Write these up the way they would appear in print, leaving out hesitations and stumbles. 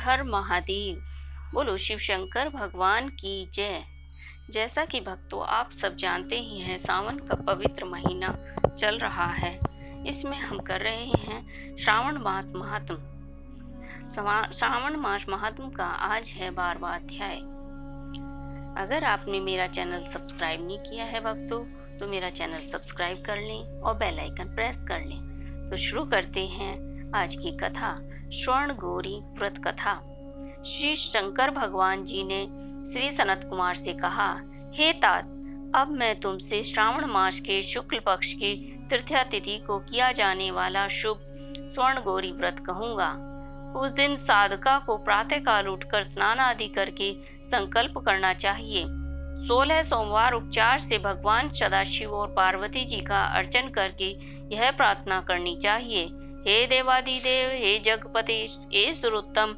हर महादेव। बोलो शिव शंकर भगवान की जय। जैसा कि भक्तों आप सब जानते ही हैं, सावन का पवित्र महीना चल रहा है। इसमें हम कर रहे हैं श्रावण मास महात्म। श्रावण मास महात्म का आज है 12वां अध्याय। अगर आपने मेरा चैनल सब्सक्राइब नहीं किया है भक्तों, तो मेरा चैनल सब्सक्राइब कर लें और बेल आइकन प्रेस कर लें। तो शुरू करते हैं आज की कथा, स्वर्ण गौरी व्रत कथा। श्री शंकर भगवान जी ने श्री सनत कुमार से कहा, हे तात, अब मैं तुमसे श्रावण मास के शुक्ल पक्ष की तृतीया तिथि को किया जाने वाला शुभ स्वर्ण गौरी व्रत कहूँगा। उस दिन साधका को प्रातः काल उठकर स्नान आदि करके संकल्प करना चाहिए। 16 सोमवार उपचार से भगवान सदाशिव और पार्वती जी का अर्चन करके यह प्रार्थना करनी चाहिए, हे देवादिदेव, हे जगपति, हे सुरोत्तम,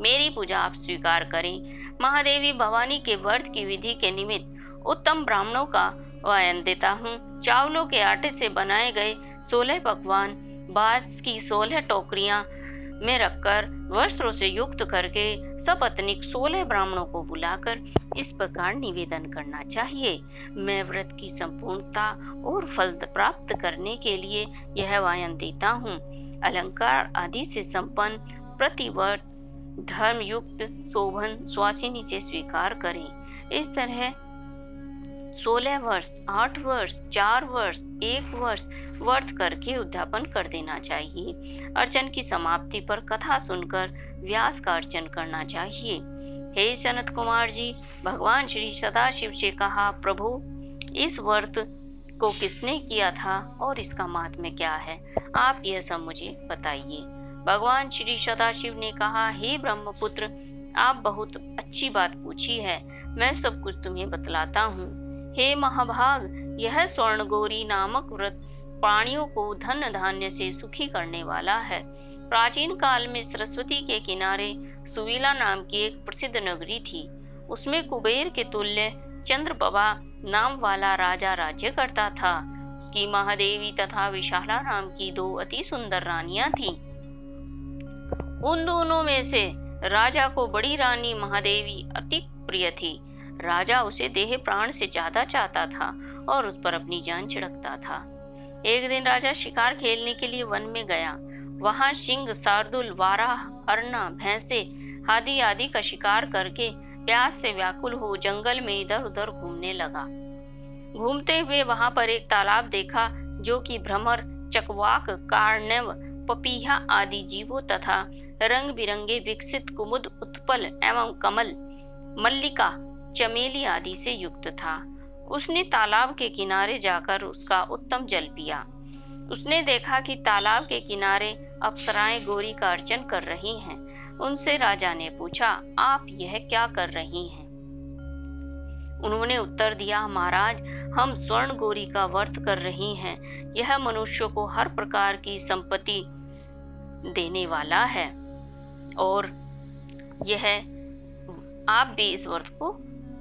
मेरी पूजा आप स्वीकार करें। महादेवी भवानी के व्रत की विधि के निमित्त उत्तम ब्राह्मणों का वायन देता हूँ। चावलों के आटे से बनाए गए 16 पकवान बांस की 16 टोकरियां में रखकर वस्त्रों से युक्त करके सपत्नीक 16 ब्राह्मणों को बुलाकर इस प्रकार निवेदन करना चाहिए, मैं व्रत की संपूर्णता और फल प्राप्त करने के लिए यह वायन देता हूँ। अलंकार आदि से संपन्न प्रतिवर्त धर्म युक्त शोभन स्वासिनी से स्वीकार करें। इस तरह 16 वर्ष, 8 वर्ष, 4 वर्ष, 1 वर्ष व्रत करके उद्यापन कर देना चाहिए। अर्चन की समाप्ति पर कथा सुनकर व्यास का अर्चन करना चाहिए। हे सनत कुमार जी, भगवान श्री सदाशिव से कहा, प्रभु, इस व्रत को किसने किया था और इसका महात्म्य क्या है, आप यह सब मुझे बताइए। भगवान श्री सदाशिव ने कहा, हे ब्रह्मपुत्र, आप बहुत अच्छी बात पूछी है, मैं सब कुछ तुम्हें बतलाता हूँ। हे महाभाग, यह स्वर्ण गौरी नामक व्रत प्राणियों को धन धान्य से सुखी करने वाला है। प्राचीन काल में सरस्वती के किनारे सुवीला नाम की एक प्रसिद्ध नगरी थी। उसमें कुबेर के तुल्य चंद्रप्रभा नाम वाला राजा राज्य करता था। उसकी महादेवी तथा विशाला नाम की 2 अति सुंदर रानियां थीं। उन दोनों में से राजा को बड़ी रानी महादेवी अति प्रिय थी। राजा उसे देह प्राण से ज्यादा चाहता था और उस पर अपनी जान छिड़कता था। एक दिन राजा शिकार खेलने के लिए वन में गया। वहां सिंह, शार्दूल, वाराह, अरना, भैंसे आदि का शिकार करके प्यास से व्याकुल हो जंगल में इधर उधर घूमने लगा। घूमते हुए वहां पर एक तालाब देखा, जो कि भ्रमर, चकवाक, कार्णव, पपीहा आदि जीवों तथा रंग बिरंगे विकसित कुमुद, उत्पल एवं कमल, मल्लिका, चमेली आदि से युक्त था। उसने तालाब के किनारे जाकर उसका उत्तम जल पिया। उसने देखा कि तालाब के किनारे अप्सराएं गौरी का अर्चन कर रही हैं। उनसे राजा ने पूछा, आप यह क्या कर रही हैं? उन्होंने उत्तर दिया, महाराज, हम स्वर्ण गौरी का व्रत कर रही हैं। यह मनुष्यों को हर प्रकार की संपत्ति देने वाला है और यह आप भी इस व्रत को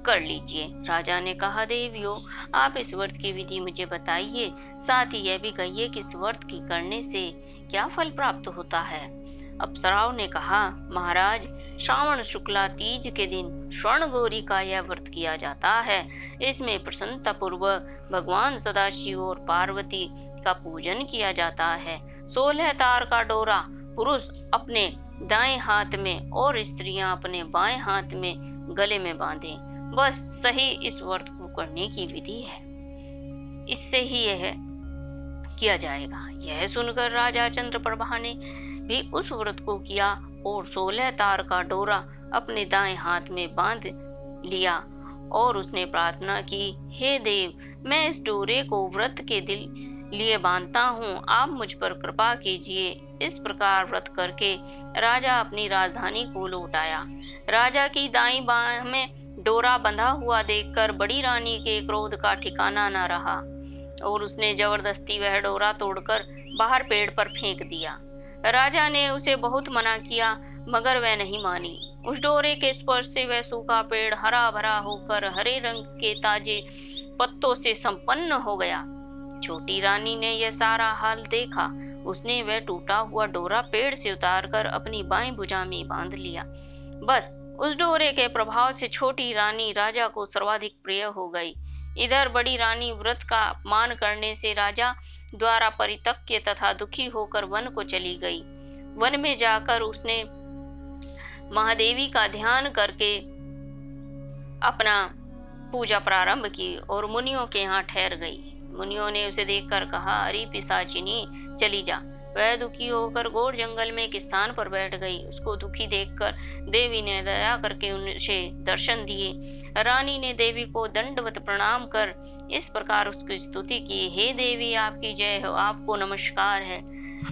कर लीजिए। राजा ने कहा, देवियों, आप इस व्रत की विधि मुझे बताइए, साथ ही यह भी कहिए कि इस व्रत की करने से क्या फल प्राप्त होता है। अप्सराओं ने कहा, महाराज, श्रावण शुक्ला तीज के दिन स्वर्ण गौरी का यह व्रत किया जाता है। इसमें प्रसन्नता पूर्वक भगवान सदाशिव और पार्वती का पूजन किया जाता है। 16 तार का डोरा पुरुष अपने दाएं हाथ में और स्त्रियां अपने बाएं हाथ में गले में बांधें। बस सही इस व्रत को करने की विधि है, इससे ही यह किया जाएगा। यह सुनकर राजा चंद्रप्रभा ने भी उस व्रत को किया और 16 तार का डोरा अपने दाएं हाथ में बांध लिया और उसने प्रार्थना की, हे देव, मैं इस डोरे को व्रत के दिन लिए बांधता हूँ, आप मुझ पर कृपा कीजिए। इस प्रकार व्रत करके राजा अपनी राजधानी को लौट आया। राजा की दाईं बाह में डोरा बंधा हुआ देखकर बड़ी रानी के क्रोध का ठिकाना न रहा और उसने जबरदस्ती वह डोरा तोड़कर बाहर पेड़ पर फेंक दिया। राजा ने उसे बहुत मना किया, मगर वह नहीं मानी। उस डोरे के स्पर्श से वह सूखा पेड़ हरा भरा होकर हरे रंग के ताजे पत्तों से संपन्न हो गया। छोटी रानी ने यह सारा हाल देखा। उसने वह टूटा हुआ डोरा पेड़ से उतारकर अपनी बाईं भुजा में बांध लिया। बस उस डोरे के प्रभाव से छोटी रानी राजा को सर्वाधिक प्रिय हो गई। इधर बड़ी रानी व्रत का अपमान करने से राजा द्वारा परित्यक्य तथा दुखी होकर वन को चली गई। वन में जाकर उसने महादेवी का ध्यान करके अपना पूजा प्रारंभ की और मुनियों के यहाँ ठहर गई। मुनियों ने उसे देखकर कहा, अरे पिशाचिनी, चली जा। वह दुखी होकर घोर जंगल में एक स्थान पर बैठ गई। उसको दुखी देखकर देवी ने दया करके उसे दर्शन दिए। रानी ने देवी को दंडवत प्रणाम कर इस प्रकार उसकी स्तुति की, हे देवी, आपकी जय हो, आपको नमस्कार है।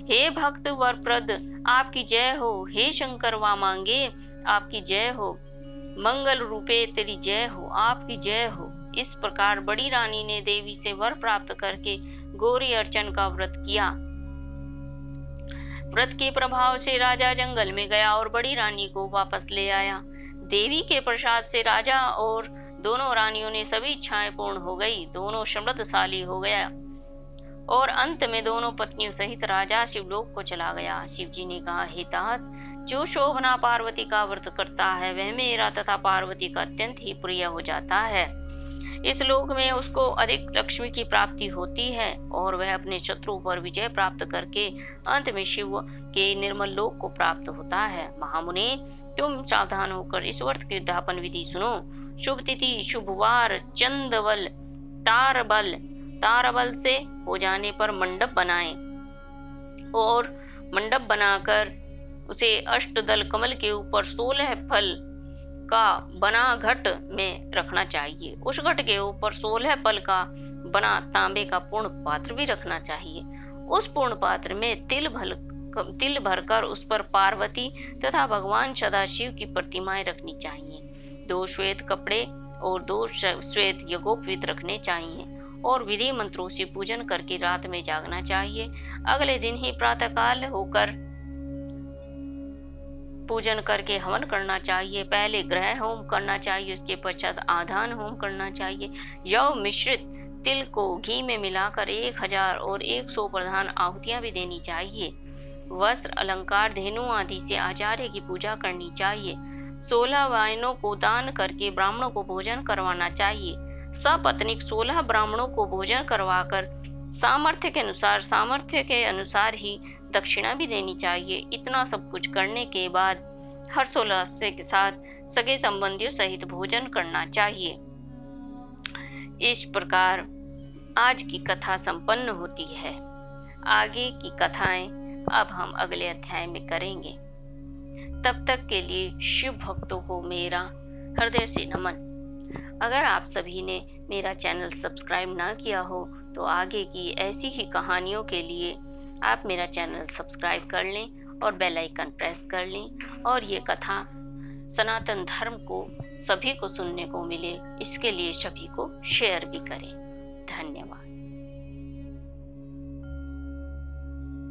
हे भक्त वरप्रद, आपकी जय हो। हे शंकर वामांगे, आपकी जय हो। मंगल रूपे तेरी जय हो, आपकी जय हो। इस प्रकार बड़ी रानी ने देवी से वर प्राप्त करके गौरी अर्चन का व्रत किया। व्रत के प्रभाव से राजा जंगल में गया और बड़ी रानी को वापस ले आया। देवी के प्रसाद से राजा और दोनों रानियों ने सभी इच्छाएं पूर्ण हो गई। दोनों समृद्धशाली हो गया और अंत में दोनों पत्नियों सहित राजा शिवलोक को चला गया। शिव जी ने कहा, हे तात, जो शोभना पार्वती का व्रत करता है वह मेरा तथा पार्वती का अत्यंत ही प्रिय हो जाता है। इस लोक में उसको अधिक लक्ष्मी की प्राप्ति होती है और वह अपने शत्रुओं पर विजय प्राप्त करके अंत में शिव के निर्मल लोक को प्राप्त होता है। महामुने, तुम सावधान होकर इस व्रत की उद्यापन विधि सुनो। शुभ तिथि, शुभ वार, चंदबल, तारबल से हो जाने पर मंडप बनाएं और मंडप बनाकर उसे अष्टदल कमल के ऊपर 16 फल का बना घट में रखना चाहिए। उस घट के ऊपर 16 फल का बना तांबे का पूर्ण पात्र भी रखना चाहिए। उस पूर्ण पात्र में तिल भरकर उस पर पार्वती तथा भगवान सदाशिव की प्रतिमाएं रखनी चाहिए। 2 श्वेत कपड़े और 2 श्वेत यज्ञोपवीत रखने चाहिए और विधि मंत्रों से पूजन करके रात में जागना चाहिए। अगले दिन ही प्रातःकाल होकर पूजन करके हवन करना चाहिए। पहले ग्रह होम करना चाहिए, उसके पश्चात आधान होम करना चाहिए। यव मिश्रित तिल को घी में मिलाकर 1000 और 100 प्रधान आहुतियां भी देनी चाहिए। वस्त्र, अलंकार, धेनु आदि से आचार्य की पूजा करनी चाहिए। 16 वायनों को दान करके ब्राह्मणों को भोजन करवाना चाहिए। सपत्नीक 16 ब्राह्मणों को भोजन करवाकर सामर्थ्य के अनुसार ही दक्षिणा भी देनी चाहिए। इतना सब कुछ करने के बाद हर्षोल्लास के साथ सगे संबंधियों सहित भोजन करना चाहिए। इस प्रकार आज की कथा संपन्न होती है। आगे की कथाएं अब हम अगले अध्याय में करेंगे। तब तक के लिए शिव भक्तों को मेरा हृदय से नमन। अगर आप सभी ने मेरा चैनल सब्सक्राइब ना किया हो तो आगे की ऐसी ही कहानियों के लिए आप मेरा चैनल सब्सक्राइब कर लें और बेल आइकन प्रेस कर लें और ये कथा सनातन धर्म को सभी को सुनने को मिले, इसके लिए सभी को शेयर भी करें। धन्यवाद।